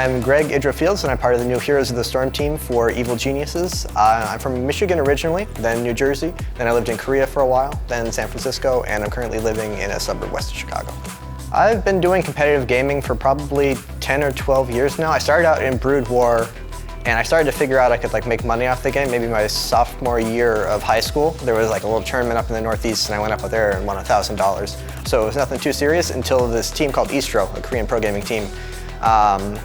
I'm Greg IdrA Fields, and I'm part of the new Heroes of the Storm team for Evil Geniuses. I'm from Michigan originally, then New Jersey, then I lived in Korea for a while, then San Francisco, and I'm currently living in a suburb west of Chicago. I've been doing competitive gaming for probably 10 or 12 years now. I started out in Brood War, and I started to figure out I could make money off the game maybe my sophomore year of high school. There was a little tournament up in the Northeast, and I went up there and won $1,000. So it was nothing too serious until this team called IdrA, a Korean pro gaming team,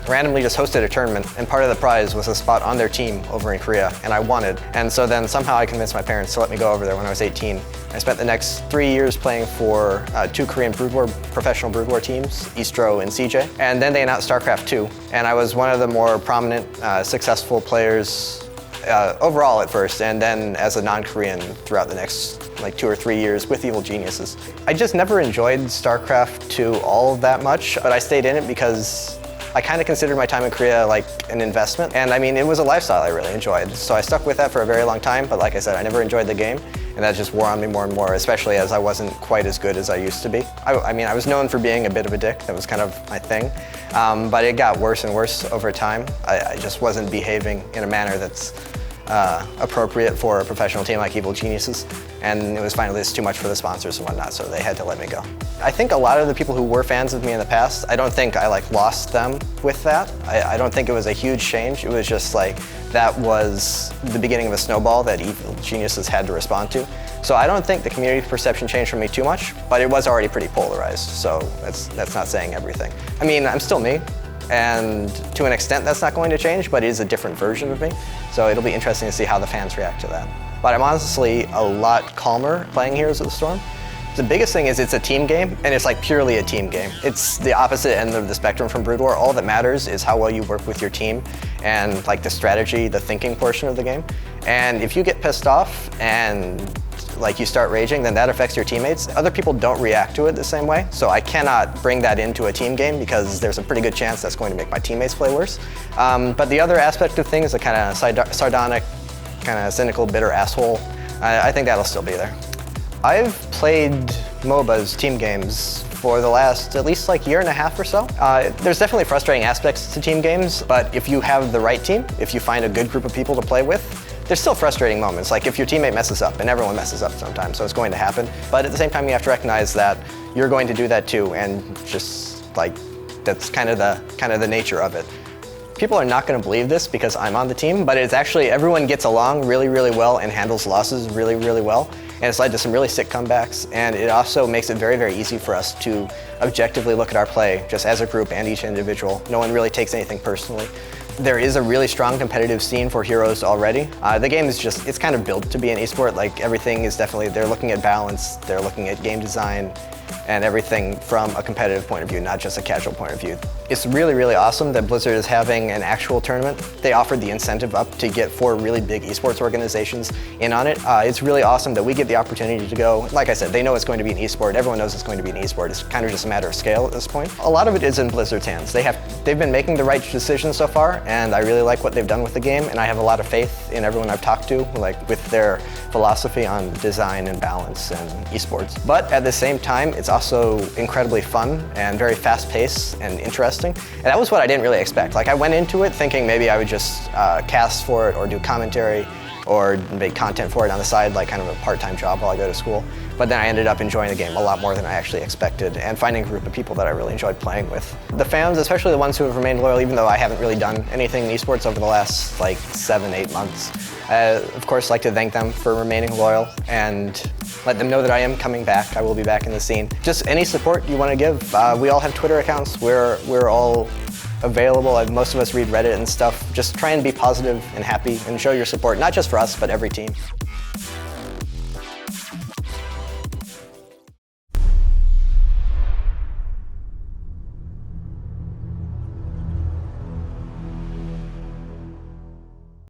randomly just hosted a tournament, and part of the prize was a spot on their team over in Korea, and I won it. And so then somehow I convinced my parents to let me go over there when I was 18. I spent the next 3 years playing for two Korean professional Brood War teams, IdrA and CJ. And then they announced StarCraft 2, and I was one of the more prominent, successful players overall at first, and then as a non-Korean throughout the next 2 or 3 years with Evil Geniuses. I just never enjoyed StarCraft 2 all that much, but I stayed in it because I kind of considered my time in Korea like an investment, and I mean, it was a lifestyle I really enjoyed. So I stuck with that for a very long time, but like I said, I never enjoyed the game, and that just wore on me more and more, especially as I wasn't quite as good as I used to be. I mean, I was known for being a bit of a dick. That was kind of my thing, but it got worse and worse over time. I just wasn't behaving in a manner that's appropriate for a professional team like Evil Geniuses, and it was finally just too much for the sponsors and whatnot, so they had to let me go. I think a lot of the people who were fans of me in the past, I don't think I lost them with that. I don't think it was a huge change. It was just that was the beginning of a snowball that Evil Geniuses had to respond to. So I don't think the community perception changed for me too much, but it was already pretty polarized, so that's not saying everything. I mean, I'm still me, and to an extent that's not going to change, but it is a different version of me. So it'll be interesting to see how the fans react to that. But I'm honestly a lot calmer playing Heroes of the Storm. The biggest thing is it's a team game, and it's purely a team game. It's the opposite end of the spectrum from Brood War. All that matters is how well you work with your team and the strategy, the thinking portion of the game. And if you get pissed off and you start raging, then that affects your teammates. Other people don't react to it the same way, so I cannot bring that into a team game because there's a pretty good chance that's going to make my teammates play worse. But the other aspect of things, the kind of sardonic, kind of cynical, bitter asshole, I think that'll still be there. I've played MOBAs, team games, for the last at least year and a half or so. There's definitely frustrating aspects to team games, but if you have the right team, if you find a good group of people to play with, there's still frustrating moments, if your teammate messes up, and everyone messes up sometimes, so it's going to happen. But at the same time, you have to recognize that you're going to do that too, and just that's kind of the nature of it. People are not going to believe this because I'm on the team, but it's actually everyone gets along really, really well and handles losses really, really well. And it's led to some really sick comebacks, and it also makes it very, very easy for us to objectively look at our play, just as a group and each individual. No one really takes anything personally. There is a really strong competitive scene for Heroes already. The game is it's kind of built to be an esport. Everything is definitely, they're looking at balance, they're looking at game design, and everything from a competitive point of view, not just a casual point of view. It's really, really awesome that Blizzard is having an actual tournament. They offered the incentive up to get 4 really big esports organizations in on it. It's really awesome that we get the opportunity to go. Like I said, they know it's going to be an esport. Everyone knows it's going to be an esport. It's kind of just a matter of scale at this point. A lot of it is in Blizzard's hands. They've been making the right decisions so far, and I really like what they've done with the game, and I have a lot of faith in everyone I've talked to, with their philosophy on design and balance and esports. But at the same time, it's also incredibly fun and very fast-paced and interesting. And that was what I didn't really expect. I went into it thinking maybe I would just cast for it or do commentary or make content for it on the side, kind of a part-time job while I go to school. But then I ended up enjoying the game a lot more than I actually expected, and finding a group of people that I really enjoyed playing with. The fans, especially the ones who have remained loyal, even though I haven't really done anything in esports over the last 7-8 months, of course, like to thank them for remaining loyal and let them know that I am coming back. I will be back in the scene. Just any support you want to give. We all have Twitter accounts. We're all available. Most of us read Reddit and stuff. Just try and be positive and happy and show your support, not just for us, but every team.